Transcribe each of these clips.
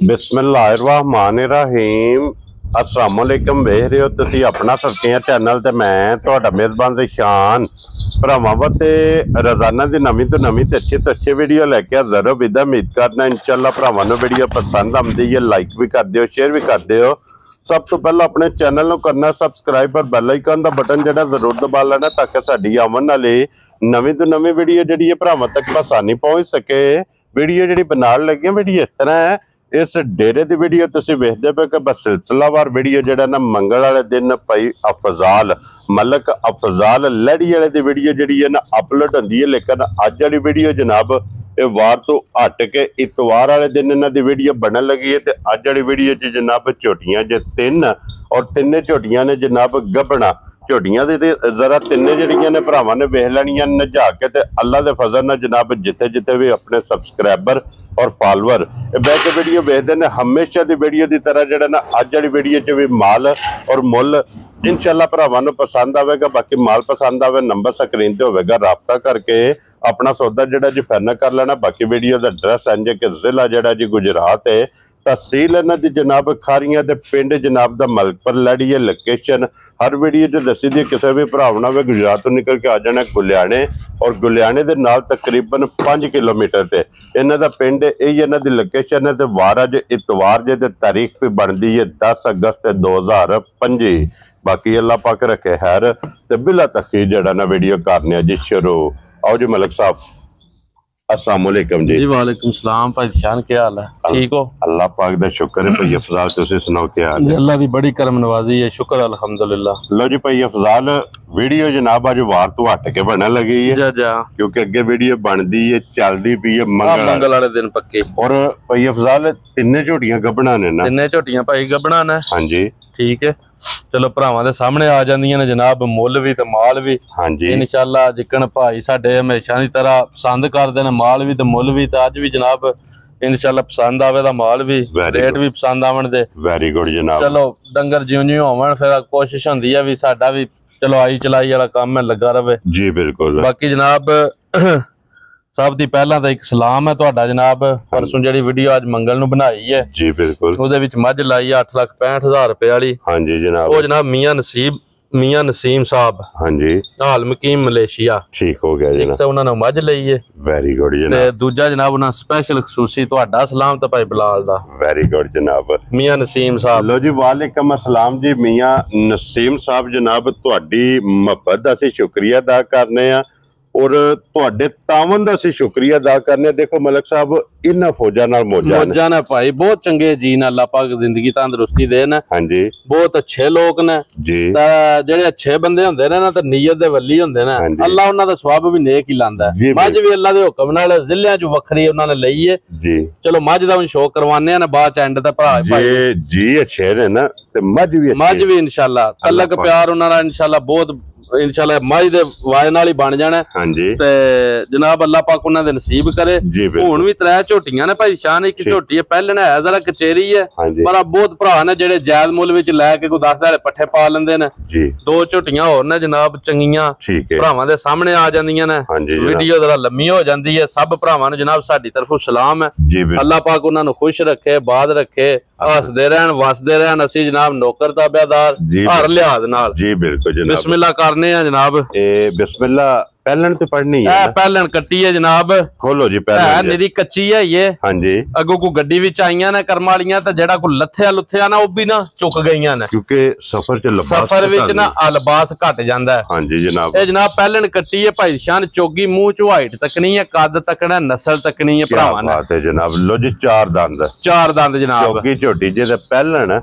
बिस्मिल्लाहिर्रहमानिर्रहीम अस्सलामुअलैकुम वेख रहे हो तुसी अपना सब्जियां चैनल ते मैं तुहाडा मेज़बान ज़िशान भरावां वास्ते रोजाना दी नवीं तो अच्छी वीडियो लैके हाज़र हो। विदा उम्मीद करना इंशाअल्लाह भरावां नूं वीडियो पसंद आउंदी है, लाइक भी कर दिओ, शेयर भी कर दिओ। सब तो पहला अपने चैनल नूं करना सबसक्राइब और बैल आइकन दा बटन जिहड़ा जरूर दबा लेना ताकि साडी आवन वाली नवीं तो नवीं वीडियो जिहड़ी है भरावां तक आसानी पहुंच सके। वीडियो जिहड़ी बनाउण लगे वीडियो इस तरह है, इस डेरे की वीडियो तुसीं वेखदे पे कि बस सिलसिलावार वीडियो जिहड़ा ना मंगल वाले दिन भाई अफजाल मलक अफजाल लड़ी वाले की वीडियो जिहड़ी है ना अपलोड होंदी है। लेकिन अज वाली वीडियो जनाब ये वार तो हट के इतवार वाले दिन इन्हां दी वीडियो बनन लगी है। तो अज वाली वीडियो च जनाब झोटियां जे तीन और तिन्ने झोटियां ने जनाब गबना झोटियां दी जरा तिन्ने जिहड़ियां ने भरावां ने वेख लैणियां नजा के ते अल्लाह दे फजल नाल जनाब जिथे जिथे भी अपने सबसक्राइबर और फॉलोअर बैठ के वीडियो वेखते हैं। हमेशा की वीडियो की तरह जो ना अज वाली वीडियो च भी माल और मुल इंशाअल्लाह भरावां नूं पसंद आवेगा। बाकी माल पसंद आवे नंबर स्क्रीन ते होवेगा, राबता करके अपना सौदा जिहड़ा जी फाइनल कर लेना। बाकी वीडियो का एड्रैस इंज कि जिला जिहड़ा जी गुजरात है, तहसील इन्हां दी जनाब खारियां ते पिंड जनाब दा मलकपुर लड़ी है। लोकेशन हर वीडियो च दसी दी, किसी भी भरावां ने गुजरात तो निकल के आ जाना गुलियाने और गुलियाने दे नाल तकरीबन 5 किलोमीटर ते इन्हां दा पिंड यही इन्हां दी लोकेशन है। ते वार अज इतवार जे ते तारीख भी बनती है 10 अगस्त 2025। बाकी अल्लाह पाक रखे खैर ते बिला तखीर जड़ा ना वीडियो करने जी शुरू। आओ जी मलिक साहब, अस्सलाम वालेकुम जी। वालेकुम सलाम भाई शान, क्या हाल है? ठीक हो? अल्लाह पाक दा शुक्र है। भाई अफजाल तुसी सुनाओ क्या हाल है? अल्लाह दी बड़ी करम नवाजी है, शुक्र अल्हम्दुलिल्लाह। लो जी भाई अफजाल वीडियो जनाब अज वार तो हट के बनने लगी है क्योंकि अगे वीडियो बनती है चलती पी है मंगल वाले दिन पक्के। और भाई अफजाल तिन्ने झोटियां गबना ने ना? तिन्ने झोटियां भाई गबना ने। हाँ जी ठीक है, चलो भरावां दे सामने आ जांदियां ने जनाब, मुल भी ते माल भी। हाँ जी इंशाअल्लाह जिक्कन भाई साडे हमेशा दी तरह पसंद करदे ने, माल भी ते मुल भी। ते अज भी जनाब इंशाअल्लाह पसंद आवे दा माल भी, रेट भी पसंद आवन दे। वेरी गुड जनाब। चलो डंगर जिउं होवन फिर कोशिश हुंदी है भी साडा भी चलो आई चलाई वाला काम है लगा रवे जी। बिल्कुल। बाकी जनाब सब दी पहला तो एक सलाम है तुहाडा जनाब। परसों जिहड़ी वीडियो अज मंगल नूं बनाई है जी बिल्कुल, ਉਹਦੇ ਵਿੱਚ मझ लाई 8,65,000 रुपए वाली। हाँ जी जनाब। वो जनाब मियां नसीम साहब, हाँ जी, हाल मकीम मलेशिया। ठीक हो गया जनाब। एक तो उन्होंने मझ लई है, वेरी गुड जनाब। ते दूजा जनाब उन्होंने स्पेशल खसूसी तुहाडा सलाम ते भाई बिलाल दा। वेरी गुड जनाब। मियां नसीम साहब। लो जी वालेकुम अस्सलाम जी। मियां नसीम साहब जनाब तुहाडी मुहब्बत दा असीं शुक्रिया अदा करने आ और तुहाडे तावन दा असीं शुक्रिया अदा करने। देखो मलिक साहब इन्हां फौजां नाल मौजां ने भाई, बहुत चंगे जी ने, अल्लाह पाक जिंदगी तंदुरुस्ती देन। हां जी, बहुत अच्छे लोग ने जी। जेड़े अच्छे बंदे हुंदे ने ना ते नीयत दे वली हुंदे ने, अल्लाह उन्हां दा सवाब भी नेक ही लांदा है। मझ भी अल्लाह दे हुक्म नाल जिलियां च वखरी उन्हां ने लई है जी। चलो मझ दा हुण शो करवाने आ ना बाद च एंड ते भरा भाई जी अच्छे ने ना ते मझ भी इंशाअल्लाह तलक प्यार उन्हां दा इंशाअल्लाह बहुत इंशाअल्लाह मझ दे वाय नाल ही बन जाना। हां जी ते जनाब अल्लाह पाक उन्हां दे नसीब करे। हुण भी 3 झोटियां ने भाई शान, एक झोटी है पहले ने है जरा कचेरी है, पर बहुत भरा ने जेड़े जायज मुल विच लै के कोई 10 पट्ठे पा लेंदे ने जी। 2 झोटियां होर ने जनाब चंगियां भरावां दे सामने आ जांदियां ने। वीडियो जरा लम्मी हो जांदी है। सब भरावां नूं जनाब साडी तरफों सलाम है। अल्लाह पाक उन्हां नूं खुश रखे, बाद रखे, हसदे रहन वसदे रहन। असीं जनाब नौकर ताबेदार हर लिहाज नाल जी। बिल्कुल जनाब। बिस्मिल्लाह करने आ जनाब। बिस्मिल्लाह पहलन ते पढ़नी है, पहलन कट्टी है जनाब। खोलो जी पहलन मेरी कच्ची है ये। हां जी, अगो को गड्डी विच आईयां ने कर्म वालियां ते जेड़ा को लथया लुथया ना ओ भी ना चुक गईयां ने क्योंकि सफर विच ना लिबास घट जांदा है। हां जी जनाब। ए जनाब पहलन कट्टी है भाई शान, चोगी मुंह चो हाइट तकनी है, कद तकना, नस्ल तकनी है भरावां ने। बात है जनाब। लो जी 4 दंद जनाब। चोगी झोटी जे ते पहलन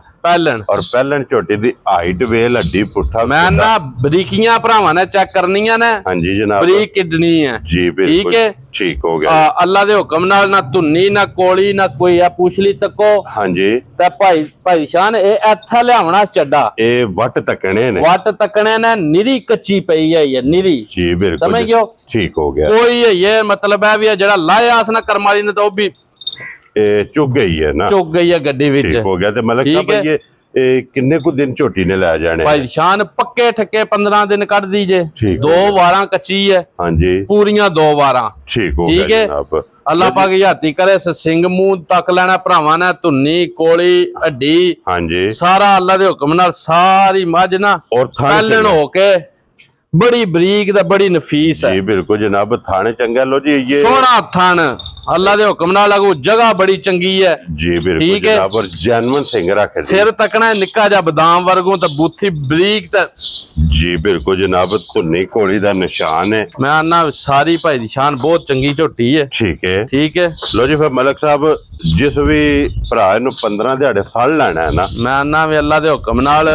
और पहलन झोटी दी हाइट वेल हड्डी पुठा मैं ना बरीकियां भरावां ने चेक करनियां ने। हां जी जनाब, बरीक किडनी है जी। ठीक है, ठीक हो गया। अल्लाह दे हुक्म नाल ना धुन्नी ना कोली ना कोई है पूछली तको। हां जी ते भाई शान ए इत्थे लियावना चड्डा ए वट तकने ने निरी कच्ची पई है ये निरी जी। बिल्कुल समझ गयो, ठीक हो गया। कोई ये मतलब है भी जेड़ा लाया आस ना कर्म वाली ने तो भी चुग गई है ना, चुग गई है गड्डी विच। ठीक हो गया। ते मतलब सब ਇਹ ਕਿੰਨੇ ਕੁ ਦਿਨ ਝੋਟੀ ਨੇ ਲੈ ਜਾਣੇ ਭਾਈ ਸ਼ਾਨ ਪੱਕੇ ਠੱਕੇ 15 ਦਿਨ ਕੱਢ ਦੀਜੇ। 2 ਵਾਰਾਂ ਕੱਚੀ ਹੈ ਹਾਂਜੀ ਪੂਰੀਆਂ 2 ਵਾਰਾਂ ਠੀਕ ਹੋ ਗਿਆ ਜਨਾਬ। ਅੱਲਾਹ ਪਾਕ ਹਯਾਤੀ ਕਰੇ ਸਿੰਘ ਮੂੰਹ ਤੱਕ ਲੈਣਾ ਭਰਾਵਾਂ ਨੇ ਧੁੰਨੀ ਕੋਲੀ ਹੱਡੀ ਹਾਂਜੀ ਸਾਰਾ ਅੱਲਾਹ ਦੇ ਹੁਕਮ ਨਾਲ ਸਾਰੀ ਮੱਝ ਨਾ ਪਹਿਲਣ ਹੋ ਕੇ बड़ी बरीक दा बड़ी नफीस है जी बिल्कुल जनाब। थाने चंगा लो जी ये सोना थान अल्लाह दे हुक्म नाल लागू जगह बड़ी चंगी है जी बिल्कुल जनाब। और जैनवन सिंह रखे सिर तकना निक्का जा बादाम वर्गों ते बूथी बरीक ते जी बिल्कुल जनाब। धुन्नी घोड़ी दा निशान है। मैं आना सारी भाई दी शान बहुत चंगी झोटी है। ठीक है लो जी। फिर मलक साहब जिस भी भरा नु 15 दिहाड़े फल लेना है ना मैं आना वे अल्लाह दे हुक्म नाल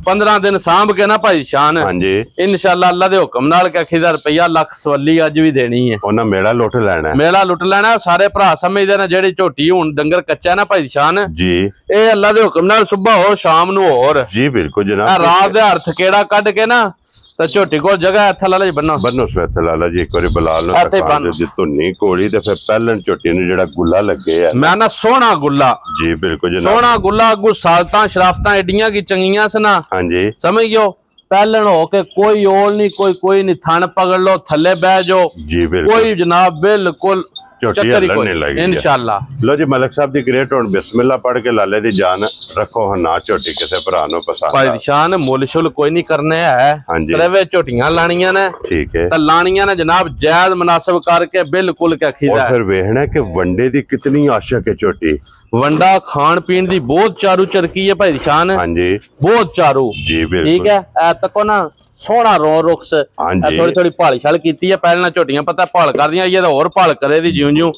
15 दिन सांभ के ना भाई शान इंशाअल्लाह अल्लाह दे हुक्म नाल के खिदा रुपया लख सवली अज भी देनी है। ओना मेला लुट लेना है। मेला लुट लेना सारे भरा समझदे ने जेड़ी झोटी हुन डंगर कच्चा ना भाई शान जी ए अल्लाह दे हुक्म नाल सुबह हो शाम नु और जी बिल्कुल जनाब। रात दे अर्थ केड़ा कड के ना ਤੇ ਝੋਟੀ ਕੋਲ ਜਗ੍ਹਾ ਇੱਥੇ ਲਾਲਾ ਜੀ ਬੰਨੋ ਸਵੈਤ ਲਾਲਾ ਜੀ ਇੱਕ ਵਾਰੀ ਬਲਾਲ ਨੂੰ ਤੱਕਾਂ ਦੇ ਧੁੰਨੀ ਕੋੜੀ ਤੇ ਫਿਰ ਪਹਿਲਣ ਝੋਟੀ ਨੂੰ ਜਿਹੜਾ ਗੁੱਲਾ ਲੱਗੇ ਆ ਮੈਂ ਨਾ ਸੋਹਣਾ ਗੁੱਲਾ ਜੀ ਬਿਲਕੁਲ ਜਨਾਬ। ਸੋਹਣਾ ਗੁੱਲਾ ਅੱਗੂ ਸਾਲਤਾਂ ਸ਼ਰਾਫਤਾਂ ਏਡੀਆਂ ਕੀ ਚੰਗੀਆਂ ਸਨਾ ਹਾਂਜੀ ਸਮਝ ਗਿਓ ਪਹਿਲਣ ਹੋ ਕੇ ਕੋਈ ਓਲ ਨਹੀਂ ਕੋਈ ਨਹੀਂ ਥਣ ਪਕੜ ਲੋ ਥੱਲੇ ਬਹਿ ਜਾਓ ਜੀ ਬਿਲਕੁਲ ਕੋਈ ਜਨਾਬ ਬਿਲकुल इंशाअल्लाह। लो जी मलिक साहब दी ग्रेट हुन बिस्मिल्लाह पढ़ के लाले दी जान रखो ना झोटी किसे भरा नु पसंद भाई शान मुल शुल कोई नहीं करने है तरवे झोटियां लानियां ने ठीक है ते लानियां ने जनाब जायज मुनासिब करके बिल्कुल क्या खीदा और फिर वेखना कि वंडे दी कितनी आशक है झोटी। वंडा खान पीन दी बहुत चारू चरकी है भाई शान हां बहुत चारू जी बिल्कुल ठीक है ए तको ना सोहना रो रुक्स थोड़ी थोड़ी भाल छल कीती है पहले झोटियां पता भाल करदियां ये तो और भाल करे दी जिਉਂ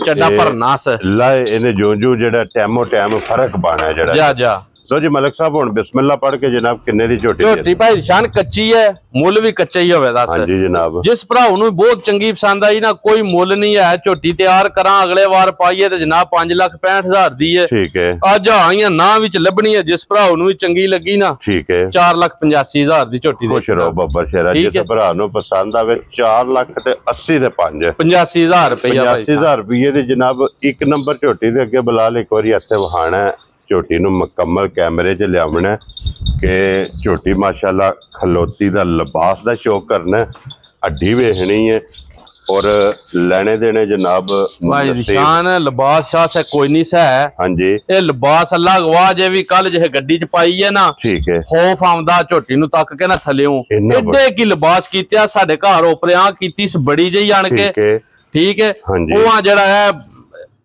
ਚੱਡਾ ਭਰਨਾਸ ਲਾ ਇਹਨੇ ਜਿਉਂ ਜਿਹੜਾ ਟਾਈਮੋ ਟਾਈਮ ਫਰਕ ਪਾਣਾ ਜਿਹੜਾ ਜਾ लो जी मलिक साहब हुन बिस्मिल्लाह पढ़ के जनाब किन्ने दी झोटी भाई शान कच्ची है मुल भी कच्चा ही होवे दस जी जनाब। जिस भराऊ नु बहुत चंगी पसंद आई ना कोई मुल नहीं है झोटी तैयार करा अगले वार पाइए ते जनाब 5,65,000 दी है ठीक है अज आईयां ना विच लभनी है जिस भराऊ नु चंगी लगी ना ठीक है 4,85,000 दी झोटी खुश रहो बब्बर शेरा जिस भरा नु पसंद आवे 4,80,000 दे 5 85,000 रुपया 85,000 रुपये दे जनाब एक नंबर झोटी दे अगे बलाल एक बारी हथे वहाना झोटी नू मुकम्मल कैमरे च लियावना कि झोटी माशाल्लाह खलोती दा लिबास दा शौक करना हड्डी वेखनी है और लेने देने जनाब भाई निशान लिबास शाह से कोई नहीं सा है हां जी ये लिबास अल्लाह गवाह जे भी कल जे गड्डी च पाई है ना ठीक है खौफ आंदा झोटी नू तक के ना थल्लेओ एडे की लिबास कीतिया साडे घर ओपरियां कीती इस बड़ी जई आण के ठीक है ओआ जेड़ा है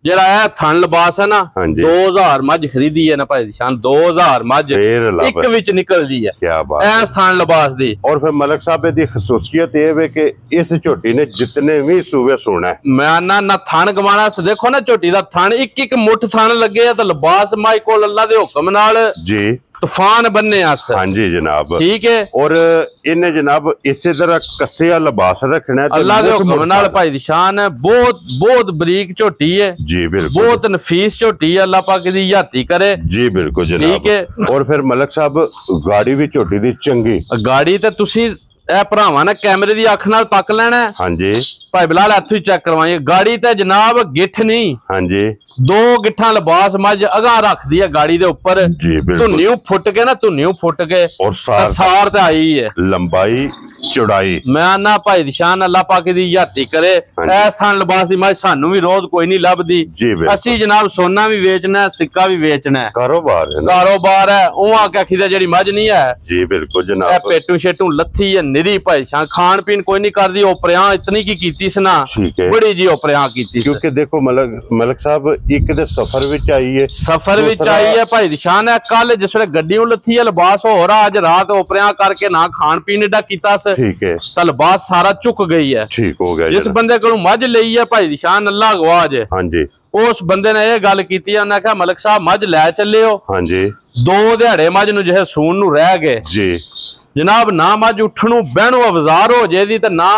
जेड़ा है थन लिबास है ना 2000 मज खरीदी है ना भाई शान 2000 मज एक विच निकल दी है क्या बात है थन लिबास दी। और फिर मलिक साहब दी खसूसियत ये है कि इस झोटी ने जितने भी सूबे सुना है मैं ना थन गवाना देखो ना झोटी दा थन एक मुठ थन लगे है तो लिबास माई कोल अल्लाह दे हुक्म नाल जी तूफान बनने हाँ जी जनाब ठीक है। और इन्हें जनाब इसी तरह कस्सिया लिबास रखना है अल्लाह दे हुक्म नाल भाई दी शान है बहुत बहुत बरीक झोटी है जी बिल्कुल बहुत नफीस झोटी है अल्लाह पाक दी हयाती करे जी बिल्कुल जनाब ठीक है। और फिर मलिक साहब गाड़ी भी झोटी दी चंगी गाड़ी ते तुसी ए भरावां ने कैमरे दी अख नाल तक लेना हां जी भाई बिलाल इत्थों ही चेक करवाइए गाड़ी ते जनाब गिठ नहीं हां जी 2 गिठा लिबास मज अगा रख दी है गाड़ी दे ऊपर धुन्नियों फुट के ना धुन्नियों फुट के और सार ते आई है लंबाई चौड़ाई मैं ना भाई निशान अल्लाह पाक दी हयाती करे इस थान लिबास दी मज सानू भी रोज कोई नहीं लभदी असि जनाब सोना भी बेचना है सिक्का भी बेचना है कारोबार है उवा क्या खिदा जेड़ी मज नहीं है जी बिल्कुल जनाब पेटू शेटू लथी है निरी भाई शान खान पीन कोई नहीं करदी ओपरियां इतनी की कीती सना बड़ी जी ओपरियां कीती क्योंकि देखो मलिक साहब एक दे सफर विच आई है भाई निशान है कल जिसले गड्डियों लथी है लिबास हो रहा अज रात ओपरियां करके ना खान पीन एडा कीता ठीक है तो लिबास सारा चुक गई है ठीक हो गया जिस बंदे को मझ लई है भाई निशान अल्लाह गवाह जे हां जी उस बंदे ने यह गल की उन्हें कहा मलिक साहब मझ लै चले हो हां जी 2 दिहाड़े मझ नूं जो सून नूं रह गए जी जनाब ना मझ उठणू बहणू अवजार हो जे दी ते ना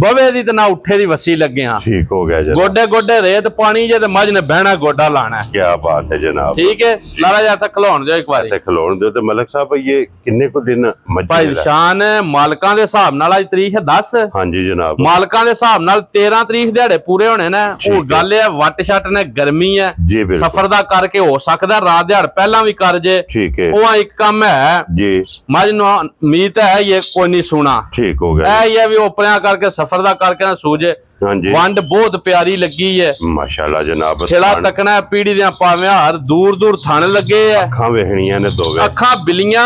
ਬਵੇ ਦੀ ਤੇ ਨਾ ਉੱਠੇ ਦੀ ਵਸੀ ਲੱਗੇ ਹਾਂ। ਠੀਕ ਹੋ ਗਿਆ ਜਨਾਬ। ਗੋਡੇ ਗੋਡੇ ਰੇਤ ਪਾਣੀ ਜੇ ਤੇ ਮੱਝ ਨੇ ਬਹਿਣਾ ਗੋਡਾ ਲਾਣਾ। ਕੀ ਬਾਤ ਹੈ ਜਨਾਬ। ਠੀਕ ਹੈ ਲਾਲਾ ਜਾ ਤੱਕ ਖਲੋਣ ਦਿਓ ਇੱਕ ਵਾਰੀ। ਤੇ ਖਲੋਣ ਦਿਓ। ਤੇ ਮਲਕ ਸਾਹਿਬ ਇਹ ਕਿੰਨੇ ਕੁ ਦਿਨ ਮੱਝ ਭਾਈ ਸ਼ਾਨ ਮਾਲਕਾਂ ਦੇ ਹਿਸਾਬ ਨਾਲ ਅੱਜ ਤਰੀਕ ਹੈ 10। ਹਾਂਜੀ ਜਨਾਬ। ਮਾਲਕਾਂ ਦੇ ਹਿਸਾਬ ਨਾਲ 13 ਤਰੀਕ ਦਿਹਾੜੇ ਪੂਰੇ ਹੋਣੇ ਨੇ। ਉਹ ਗੱਲ ਹੈ ਵੱਟ ਛੱਟ ਨੇ ਗਰਮੀ ਹੈ ਸਫਰ ਦਾ ਕਰਕੇ ਹੋ ਸਕਦਾ ਰਾਤ ਦਿਹਾੜ ਪਹਿਲਾਂ ਵੀ ਕਰ ਜੇ। ਠੀਕ ਹੈ ਉਹ ਇੱਕ ਕੰਮ ਹੈ ਜੀ ਮੱਝ ਨੂੰ ਉਮੀਦ ਹੈ ਇਹ ਕੋਈ ਨਹੀਂ ਸੁਣਾ। ਠੀਕ ਹੋ ਗਿਆ। ਇਹ ਹੈ ਵੀ ਉਪਰਿਆਂ ਕਰਕੇ ਸਫਰ ਦਾ ਕਰਕੇ ਨਾ ਸੂਝੇ। ਵੰਡ ਬਹੁਤ ਪਿਆਰੀ ਲੱਗੀ ਹੈ ਮਾਸ਼ਾਅੱਲਾ ਜਨਾਬ। ਛੇੜਾ ਤੱਕਣਾ ਪੀੜੀ ਦੀਆਂ ਪਾਵੇਂ ਹਾਰ ਦੂਰ ਦੂਰ ਥਣ ਲੱਗੇ ਆ। ਅੱਖਾਂ ਵੇਖਣੀਆਂ ਨੇ ਦੋਵੇਂ ਅੱਖਾਂ ਬਿਲੀਆਂ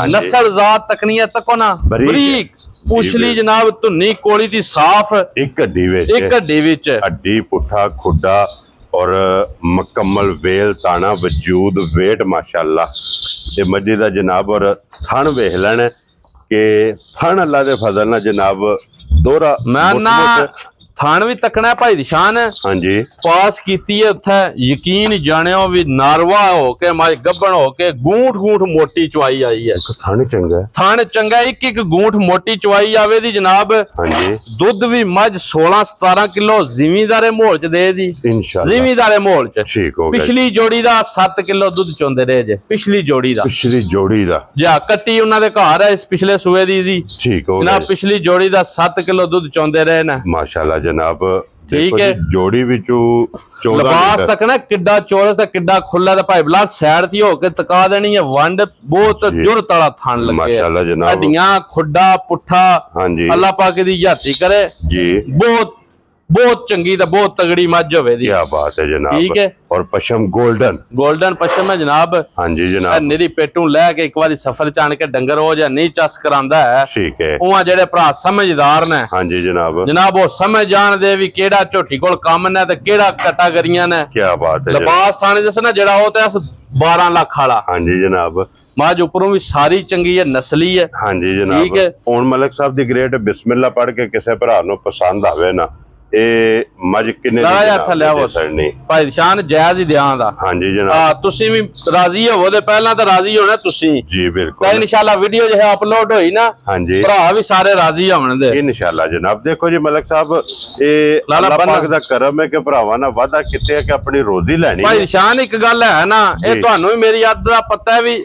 ਨਸਲ ਜ਼ਾਤ ਤੱਕਣੀਆਂ ਤੱਕੋ ਨਾ ਬਰੀਕ ਪੁਛਲੀ ਜਨਾਬ ਧੁੰਨੀ ਕੋਲੀ ਦੀ ਸਾਫ਼ ਇੱਕ ਹੱਡੀ ਵਿੱਚ ਹੱਡੀ ਪੁੱਠਾ ਖੁੱਡਾ ਔਰ ਮੁਕੰਮਲ ਵੇਲ ਤਾਣਾ ਵਜੂਦ ਵੇਟ ਮਾਸ਼ਾਅੱਲਾ ਤੇ ਮੱਝੀ ਦਾ ਜਨਾਬ। ਔਰ ਥਣ ਵੇਖ ਲੈਣ ਕਿ ਥਣ ਅੱਲਾ ਦੇ ਫਜ਼ਲ ਨਾਲ ਜਨਾਬ ਦੋਹਰਾ ਮੈਂ ਨਾ ਥਾਣ ਵੀ ਤੱਕਣਾ ਭਾਈ ਦੀ ਸ਼ਾਨ। ਹਾਂਜੀ ਪਾਸ ਕੀਤੀ ਹੈ ਉੱਥੇ ਯਕੀਨ ਜਾਣਿਓ ਵੀ ਨਾਰਵਾ ਹੋ ਕੇ ਮਾਈ ਗੱਬਣ ਹੋ ਕੇ ਗੂੰਠ ਗੂੰਠ ਮੋਟੀ ਚਵਾਈ ਆਈ ਹੈ। ਥਾਣ ਚੰਗਾ ਥਾਣ ਚੰਗਾ ਇੱਕ ਇੱਕ ਗੂੰਠ ਮੋਟੀ ਚਵਾਈ ਆਵੇ ਦੀ ਜਨਾਬ। ਹਾਂਜੀ ਦੁੱਧ ਵੀ ਮੱਝ 16-17 ਕਿਲੋ ਜ਼ਿਮੀਂਦਾਰੇ ਮੋਲ ਚ ਦੇ ਦੀ ਇਨਸ਼ਾਅੱਲਾ। ਜ਼ਿਮੀਂਦਾਰੇ ਮੋਲ ਚ ਠੀਕ ਹੋ ਗਿਆ। ਪਿਛਲੀ ਜੋੜੀ ਦਾ 7 ਕਿਲੋ ਦੁੱਧ ਚੋਂਦੇ ਰਹੇ ਜੇ। ਪਿਛਲੀ ਜੋੜੀ ਦਾ ਜਾਂ ਕੱਟੀ ਉਹਨਾਂ ਦੇ ਘਰ ਹੈ ਇਸ ਪਿਛਲੇ ਸੂਏ ਦੀ ਜੀ। ਠੀਕ ਹੋ ਗਿਆ। ਪਿਛਲੀ ਜੋੜੀ ਦਾ 7 ਕਿਲੋ ਦੁੱਧ ਚੋਂਦੇ ਰਹੇ ਨੇ ਮਾਸ਼ਾਅੱਲਾ ਜਨਾਬ। ਠੀਕ ਹੈ ਜੋੜੀ ਵਿੱਚੋਂ 14 ਲਿਬਾਸ ਤੱਕ ਨਾ ਕਿੱਡਾ ਚੌਰਸ ਤੇ ਕਿੱਡਾ ਖੁੱਲਾ ਤੇ ਭਾਈ ਬਲਾ ਸਾਈਡ ਤੇ ਹੋ ਕੇ ਤਕਾ ਦੇਣੀ ਹੈ। ਵੰਡ ਬਹੁਤ ਜੁਰਤ ਵਾਲਾ ਥਣ ਲੱਗੇ ਮਾਸ਼ਾਅੱਲਾ ਜਨਾਬ। ਹੱਡੀਆਂ ਖੁੱਡਾ ਪੁੱਠਾ ਹਾਂਜੀ ਅੱਲਾਹ ਪਾਕ ਦੀ ਯਾਤੀ ਕਰੇ ਜੀ। ਬਹੁਤ ਚੰਗੀ ਤੇ ਬਹੁਤ ਤਗੜੀ ਮੱਝ ਹੋਵੇ ਦੀ। ਕੀ ਬਾਤ ਹੈ ਜਨਾਬ। ਠੀਕ ਹੈ। ਔਰ ਪਸ਼ਮ ਗੋਲਡਨ ਪਸ਼ਮ ਹੈ ਜਨਾਬ। ਹਾਂਜੀ ਜਨਾਬ। ਨਿਰੀ ਪੇਟੂ ਲੈ ਕੇ ਇੱਕ ਵਾਰੀ ਸਫਰ ਚਾਣ ਕੇ ਡੰਗਰ ਹੋ ਜਾਂ ਨਹੀਂ ਚਸ ਕਰਾਂਦਾ ਹੈ। ਠੀਕ ਹੈ। ਉਹ ਜਿਹੜੇ ਭਰਾ ਸਮਝਦਾਰ ਨੇ ਹਾਂਜੀ ਜਨਾਬ ਉਹ ਸਮਝ ਜਾਣਦੇ ਵੀ ਕਿਹੜਾ ਝੋਟੀ ਕੋਲ ਕੰਮ ਨੇ ਤੇ ਕਿਹੜਾ ਕਟਾਗਰੀਆਂ ਨੇ। ਕੀ ਬਾਤ ਹੈ। ਲਿਬਾਸ ਥਾਣੇ ਦੱਸਣਾ ਜਿਹੜਾ ਉਹ ਤੇ 12 ਲੱਖ ਵਾਲਾ। ਹਾਂਜੀ ਜਨਾਬ। ਮੱਝ ਉੱਪਰੋਂ ਵੀ ਸਾਰੀ ਚੰਗੀ ਹੈ ਨਸਲੀ ਹੈ। ਹਾਂਜੀ ਜਨਾਬ। ਠੀਕ ਹੈ। ਹੁਣ ਮਲਕ ਸਾਹਿਬ ਦੀ ਗ੍ਰੇਟ ਬਿਸਮਿਲ੍ਲਾ ਪੜ੍ਹ ਕੇ ਕਿਸੇ ਭਰਾ ਨੂੰ ਪਸੰਦ ਆਵੇ ਨਾ ਇਹ ਮੱਝ ਕਿੰਨੇ ਦੀ ਭਾਈ ਸ਼ਾਨ ਜਾਇਜ਼ ਹੀ ਦਿਆਂ ਦਾ। ਹਾਂਜੀ ਜਨਾਬ। ਤੁਸੀਂ ਵੀ ਰਾਜ਼ੀ ਹੋਵੋ ਤੇ ਪਹਿਲਾਂ ਤਾਂ ਰਾਜ਼ੀ ਹੋਣਾ ਤੁਸੀਂ ਜੀ ਬਿਲਕੁਲ। ਤਾਂ ਇਨਸ਼ਾਅੱਲਾ ਵੀਡੀਓ ਜੇ ਅਪਲੋਡ ਹੋਈ ਨਾ ਹਾਂਜੀ ਭਰਾ ਵੀ ਸਾਰੇ ਰਾਜ਼ੀ ਹੋਣ ਦੇ ਇਨਸ਼ਾਅੱਲਾ ਜਨਾਬ। ਦੇਖੋ ਜੀ ਮਲਕ ਸਾਹਿਬ ਇਹ ਅੱਲਾਹ ਪਾਕ ਦਾ ਕਰਮ ਹੈ ਕਿ ਭਰਾਵਾਂ ਨਾਲ ਵਾਅਦਾ ਕੀਤੇ ਕਿ ਆਪਣੀ ਰੋਜ਼ੀ ਲੈਣੀ। ਭਾਈ ਸ਼ਾਨ ਇੱਕ ਗੱਲ ਹੈ ਨਾ ਇਹ ਤੁਹਾਨੂੰ ਵੀ ਮੇਰੀ ਅੱਧ ਦਾ ਪਤਾ ਹੈ ਵੀ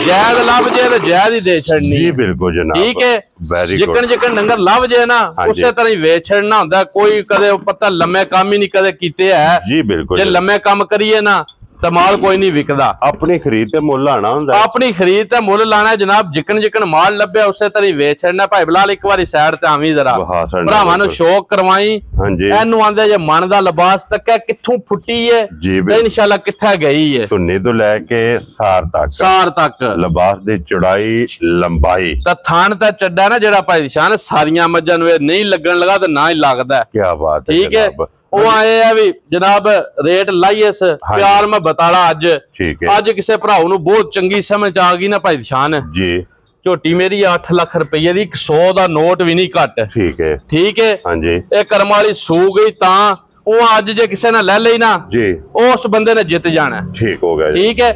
ਜਾਇਜ਼ ਲੱਭ ਜੇ ਤੇ ਜਾਇਜ਼ ਹੀ ਦੇ ਛੱਡਣੀ। ਜੀ ਬਿਲਕੁਲ ਜਨਾਬ। ਠੀਕ ਹੈ। ਜਿੱਕਣ ਡੰਗਰ ਲੱਭ ਜੇ ਨਾ ਉਸੇ ਤਰ੍ਹਾਂ ਹੀ ਵੇਚ ਛੱਡਣਾ ਹੁੰਦਾ। ਕੋਈ ਕਦੇ ਪਤਾ ਲੰਮੇ ਕੰਮ ਹੀ ਨਹੀਂ ਕਦੇ ਕੀਤੇ ਹੈ। ਜੀ ਬਿਲਕੁਲ। ਜੇ ਲੰਮੇ ਕੰਮ ਕਰੀਏ ਨਾ ਤਾਂ ਮਾਲ ਕੋਈ ਨਹੀਂ ਵਿਕਦਾ। ਆਪਣੀ ਖਰੀਦ ਤੇ ਮੁੱਲ ਲਾਣਾ ਹੁੰਦਾ। ਆਪਣੀ ਖਰੀਦ ਤੇ ਮੁੱਲ ਲਾਣਾ ਜਨਾਬ। ਜਿੱਕਣ ਮਾਲ ਲੱਭਿਆ ਉਸੇ ਤਰ੍ਹਾਂ ਹੀ ਵੇਚ ਛੱਡਣਾ। ਭਾਈ ਬਲਾਲ ਇੱਕ ਵਾਰੀ ਸਾਈਡ ਤੇ ਆਵੀਂ ਜ਼ਰਾ ਭਰਾਵਾਂ ਨੂੰ ਸ਼ੌਕ ਕਰਵਾਈ। ਇਹਨੂੰ ਆਂਦੇ ਜੇ ਮਨ ਦਾ ਲਿਬਾਸ ਤੱਕ ਕਿੱਥੋਂ ਫੁੱਟੀ ਹੈ ਤੇ ਇਨਸ਼ਾਅੱਲਾ ਕਿੱਥੇ ਗਈ ਹੈ। ਧੁੰਨੀ ਤੋਂ ਲੈ ਕੇ ਸਾਰ ਤੱਕ ਲਿਬਾਸ ਦੀ ਚੌੜਾਈ ਲੰਬਾਈ ਤਾਂ ਥਾਣ ਤੇ ਚੱਡਾ ਨਾ ਜਿਹੜਾ ਭਾਈ ਸ਼ਾਨ ਸਾਰੀਆਂ ਮੱਝਾਂ ਨੂੰ ਇਹ ਨਹੀਂ ਲੱਗਣ ਲਗਾ ਤੇ ਨਾ ਹੀ ਲੱਗਦਾ। ਕੀ ਬਾਤ ਹੈ। ਠੀਕ ਹੈ। ਉਹ ਆਏ ਆ ਵੀ ਜਨਾਬ ਰੇਟ ਲਾਈਏ ਪਿਆਰ ਮੈਂ ਬਤਾਲਾ ਅੱਜ। ਠੀਕ ਹੈ। ਅੱਜ ਕਿਸੇ ਭਰਾਉ ਨੂੰ ਬਹੁਤ ਚੰਗੀ ਸਮਝ ਆ ਗਈ ਨਾ ਭਾਈ ਸ਼ਾਨ ਜੀ। ਝੋਟੀ ਮੇਰੀ 8 ਲੱਖ ਰੁਪਏ ਦੀ 100 ਦਾ ਨੋਟ ਵੀ ਨਹੀਂ ਘੱਟ। ਠੀਕ ਹੈ। ਠੀਕ ਹੈ। ਹਾਂਜੀ। ਇਹ ਕਰਮ ਵਾਲੀ ਸੂ ਗਈ ਤਾਂ ਉਹ ਅੱਜ ਜੇ ਕਿਸੇ ਨੇ ਲੈ ਲਈ ਨਾ ਜੀ ਉਸ ਬੰਦੇ ਨੇ ਜਿੱਤ ਜਾਣਾ। ਠੀਕ ਹੋ ਗਿਆ। ਠੀਕ ਹੈ।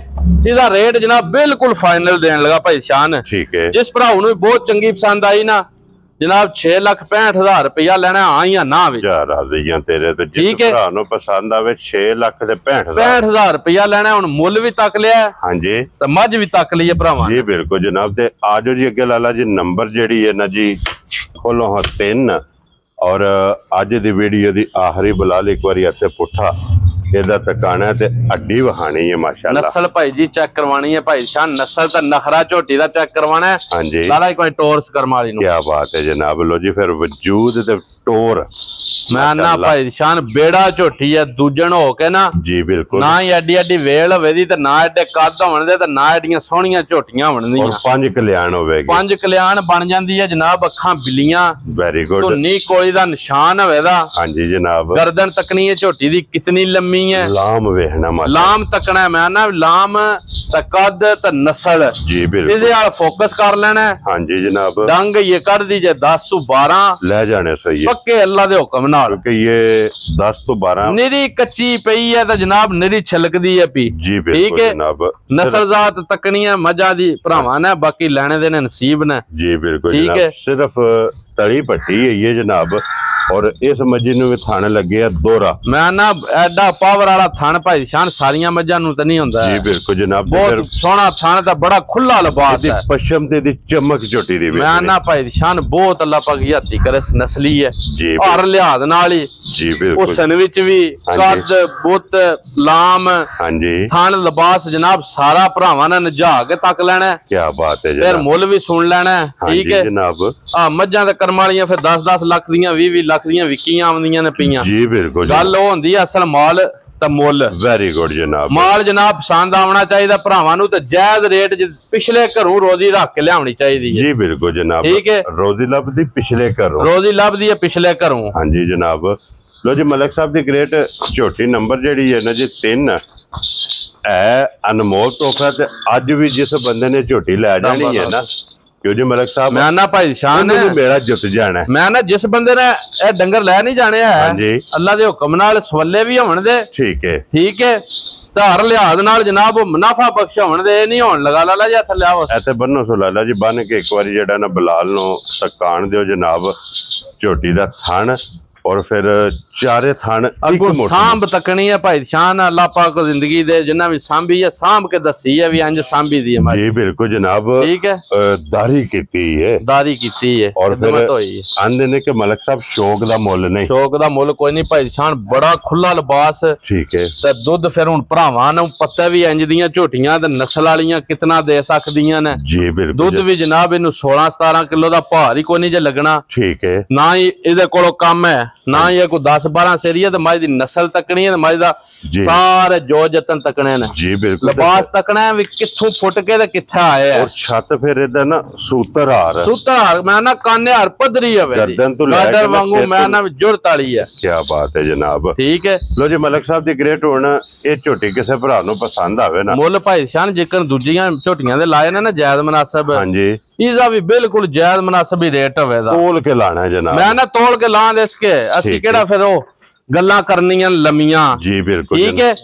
ਇਹਦਾ ਰੇਟ ਜਨਾਬ ਬਿਲਕੁਲ ਫਾਈਨਲ ਦੇਣ ਲਗਾ ਭਾਈ ਸ਼ਾਨ। ਠੀਕ ਹੈ। ਜਿਸ ਭਰਾਉ ਨੂੰ ਬਹੁਤ ਚੰਗੀ ਪਸੰਦ ਆਈ ਨਾ ਜਨਾਬ 6,65,000 ਰੁਪਇਆ ਲੈਣਾ ਆ ਜਾਂ ਨਾ ਵਿੱਚ ਰਾਜ਼ੀਆਂ ਤੇਰੇ ਤੇ ਜਿਸ ਭਰਾ ਨੂੰ ਪਸੰਦ ਆਵੇ 6,65,000 ਰੁਪਇਆ ਲੈਣਾ। ਹੁਣ ਮੁੱਲ ਵੀ ਤੱਕ ਲਿਆ ਹਾਂਜੀ ਤੇ ਮੱਝ ਵੀ ਤੱਕ ਲਈ ਹੈ ਭਰਾਵਾਂ। ਜੀ ਬਿਲਕੁਲ ਜਨਾਬ। ਤੇ ਆਜੋ ਜੀ ਅੱਗੇ ਲਾਲਾ ਜੀ ਨੰਬਰ ਜਿਹੜੀ ਹੈ ਨਾ ਜੀ ਖੋਲੋ 3 ਔਰ ਅੱਜ ਦੀ ਵੀਡੀਓ ਦੀ ਆਖਰੀ ਬਲਾਲ ਇੱਕ ਵਾਰੀ ਇੱਥੇ ਪੁੱਠਾ ਇਹਦਾ ਟਿਕਾਣਾ ਤੇ ਅੱਡੀ ਵਹਾਣੀ ਹੈ ਮਾਸ਼ਾਅੱਲਾ। ਨਸਲ ਭਾਈ ਜੀ ਚੈੱਕ ਕਰਵਾਣੀ ਹੈ ਭਾਈ ਸ਼ਾਨ। ਨਸਲ ਤਾਂ ਨਖਰਾ ਝੋਟੀ ਦਾ ਚੈੱਕ ਕਰਵਾਣਾ ਹੈ। ਹਾਂਜੀ ਲਾਲਾ ਇੱਕ ਵਾਰੀ ਟੋਰਸ ਕਰਮ ਵਾਲੀ ਨੂੰ। ਕੀ ਬਾਤ ਹੈ ਜਨਾਬ। ਲੋ ਜੀ ਫਿਰ ਵਜੂਦ ਤੇ ਟੋਰ ਮੈਂ ਨਾ ਭਾਈ ਸ਼ਾਨ ਬੇੜਾ ਝੋਟੀ ਹੈ ਦੂਜਣ ਹੋ ਕੇ ਨਾ। ਜੀ ਬਿਲਕੁਲ। ਨਾ ਹੀ ਐਡੀ ਵੇਲ ਹੋਵੇ ਦੀ ਤੇ ਨਾ ਐਡੇ ਕੱਦ ਹੋਣ ਦੇ ਤੇ ਨਾ ਐਡੀਆਂ ਸੋਹਣੀਆਂ ਝੋਟੀਆਂ ਬਣਦੀਆਂ। ਔਰ 5 ਕਲਿਆਣ ਹੋਵੇਗੀ। 5 ਕਲਿਆਣ ਬਣ ਜਾਂਦੀ ਹੈ ਜਨਾਬ। ਅੱਖਾਂ ਬਿੱਲੀਆਂ ਵੈਰੀ ਗੁੱਡ। ਧੁੰਨੀ ਕੋਲੀ ਦਾ ਨਿਸ਼ਾਨ ਹੋਵੇ ਦਾ। ਹਾਂਜੀ ਜਨਾਬ। ਗਰਦਨ ਤੱਕਣੀ ਹੈ ਝੋਟੀ ਦੀ ਕਿਤਨੀ ਲੰਮੀ ਹੈ। ਲਾਮ ਵੇਖਣਾ ਲਾਮ ਤੱਕਣਾ ਮੈਂ ਨਾ ਲਾਮ ਤੇ ਕੱਦ ਤੇ ਨਸਲ ਜੀ ਬਿਲਕੁਲ ਇਹਦੇ ਨਾਲ ਫੋਕਸ ਕਰ ਲੈਣਾ। ਹਾਂਜੀ ਜਨਾਬ ਡੰਗ ਇਹ ਕੱਢਦੀ ਜੇ 10 ਤੋਂ 12 ਲੈ ਜਾਣੇ ਸਹੀ ਹੈ ਪੱਕੇ ਅੱਲਾ ਦੇ ਹੁਕਮ ਨਾਲ, ਕਿਉਂਕਿ ਇਹ 10 ਤੋਂ 12 ਨਿਰੀ ਕੱਚੀ ਪਈ ਹੈ ਤਾਂ ਜਨਾਬ ਨਿਰੀ ਛਲਕਦੀ ਹੈ ਪੀ। ਜੀ ਬਿਲकुल जनाब नस्लजात तकनियां मजा दी भरावां ने, बाकी लेने देने नसीब ने। जी बिल्कुल ठीक जनाब है। सिर्फ तली पट्टी है ये जनाब, और इस मज्जी नु भी थान लगे है दोहरा। मैं ना एडा पावर वाला थान भाई शान सारियां मज्जां नु ते नहीं हुंदा। जी बिल्कुल जनाब बहुत सोहना थान दा बड़ा खुला लिबास है, पश्चिम ते दी चमक झोटी दी मैं ना भाई शान बहुत अल्लाह पाक याती करे नस्ली है जी हर लिहाज नाल ही। जी बिल्कुल हुसन विच भी कद बुत लाम हां जी थान लिबास जनाब सारा भरावां ने नजा के तक लेना। क्या बात है फिर जनाब, मुल भी सुन लेना। ठीक है जनाब आ मज्जां ते करम वालियां फिर 10-10 लाख दियां 20-20 लाख दियां विकियां आउंदियां ने पईयां। जी बिल्कुल गल हो हुंदी है असल माल ते मुल। वेरी गुड जनाब, माल जनाब पसंद आना चाहिए भरावां नूं ते जायज रेट पिछले घरों रोजी रख के लियावनी चाहिए। जी बिल्कुल जनाब ठीक है, रोजी लभदी पिछले घरों, रोजी लभदी है पिछले घरों। हाँ जी जनाब। लो जी मलिक साहब दी ग्रेट झोटी नंबर जेहड़ी है ना जी 3 है अनमोल तोहफा। ते अज भी जिस बंदे ने झोटी लै जानी है ना, क्यों जी मलिक साहब मैं ना भाई शान मेरा जुट जाना है। मैं ना जिस बंदे ने ए डंगर लै नहीं जाने है जी अल्लाह दे हुक्म नाल सवल्ले भी होण दे। ठीक है, ठीक है, ते हर लिहाज नाल जनाब मुनाफा बख्श होण दे, नहीं होण लगा लाला जी थल्ले आओ ऐसे बन्नो सो लाला जी बन के एक बार जेड़ा ना बिलाल नो तकान दियो जनाब झोटी दा थान, और फिर चारे थान अगो सांभ तकनी है भाई शान। अल्लाह पाक को जिंदगी दे जिन्ना भी सांभी है सांभ के दसी है भी अंज सांभी दी है। जी बिल्कुल जनाब, ठीक है, दारी कीती है, दारी कीती है और फिर होई आंदे ने के मलिक साहब शौक दा मुल नहीं, शौक दा मुल कोई नहीं भाई शान, बड़ा खुला लिबास। ठीक है, ते दुध फिर हुन भरावां नूं पता भी इंज दियां झोटियां ते नस्ल वालियां कितना दे सकदियां ने। जी बिल्कुल दुध भी जनाब इनू 16-17 किलो दा भार ही कोई नहीं जे लगना। ठीक है, ना ही इहदे कोलों कम है, ना ही कोई 10-12 सेरी है, ते मज दी नस्ल तकनी है, ते मज दा सारे जो जतन तकने ने। जी बिल्कुल लिबास तकना है भी कित्थों फुट के ते कित्थे आए है। और छत फिर इधर ना सूत्रहार सूत्रहार मैं ना काने हार पदरी है गर्दन तो लेकर वांगू मैं ना जुड़त वाली है। क्या बात है जनाब। ठीक है, लो जी मलिक साहब दी ग्रेट होना ये झोटी किसे भरा नु पसंद आवे ना, मुल भाई शान जेकर दूजियां झोटियां दे लाए ने ना जायज मुनासिब, हां जी इसदा भी बिल्कुल जायज मुनासिब ही रेट होवेगा। तोल के लाना है जनाब, मैं ना तोल के लां दे इसके असि केड़ा फिर ओ गल्लां करनियां लमियां। जी बिल्कुल ठीक है,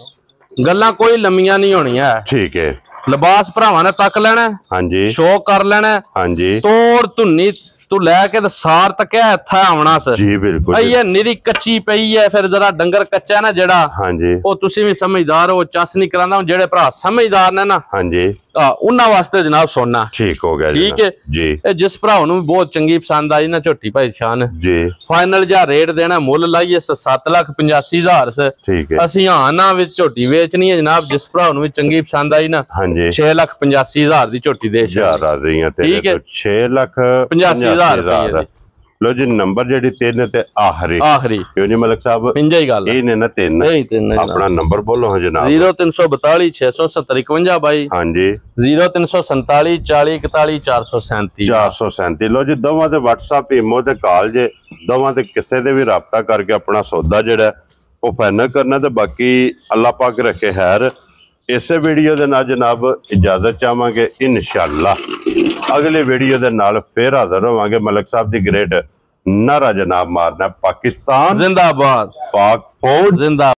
गल्लां कोई लमियां नहीं होनियां। ठीक है, लिबास भरावां ने तक लेना, हाँ जी शौक कर लेना, हाँ जी तोड़ धुन्नी तू लैके ते सार तक इत्थे आवना सर। जी बिल्कुल ये निरी कच्ची पई है, फिर जरा डंगर कच्चा ना जेड़ा हाँ जी ओ तुसी भी समझदार हो, चस नहीं करांदा जेड़े भरा समझदार ने ना हाँ जी उन्हां वास्ते जनाब सोना ठीक हो गया। ठीक है जी, जिस भरा नूं बहुत चंगी पसंद आई ना झोटी भाई शान जी फाइनल जा रेट देना मुल लाइए 7,85,000 से। ठीक है, ਅਸੀਂ ਆਨਾ ਵਿੱਚ ਝੋਟੀ ਵੇਚਣੀ ਹੈ ਜਨਾਬ, ਜਿਸ ਭਰਾ ਨੂੰ ਵੀ ਚੰਗੀ ਪਸੰਦ ਆਈ ਨਾ हाँ जी 6,85,000 ਦੀ ਝੋਟੀ ਦੇ हजार आ रही है तेरे ठीक है। तो 6,85,000। लो जी नंबर जेडी 3 ते आखिरी ਆਖਰੀ क्यों जी मलिक साहब ਇੰਜਾ ਹੀ ਗੱਲ ये ने ना 3 ਨਹੀਂ ਤੇ अपना नंबर बोलो हाँ जनाब। 0342 670 51 ਬਾਈ हाँ जी 0347 40 41 437 437। लो जी दोवां ते WhatsApp ईमो ते कॉल जे दोवां ते किसे दे भी राबता करके अपना सौदा जेड़ा वो फाइनल करना। ते बाकी अल्लाह पाक रखे खैर। इसे वीडियो दे नाल जनाब इजाजत चाहांगे, इंशाअल्लाह अगले वीडियो दे नाल फिर हाजिर होवांगे। मलिक साहब दी ग्रेट नारा जनाब मारना पाकिस्तान जिंदाबाद, पाक फौज जिंदाबाद।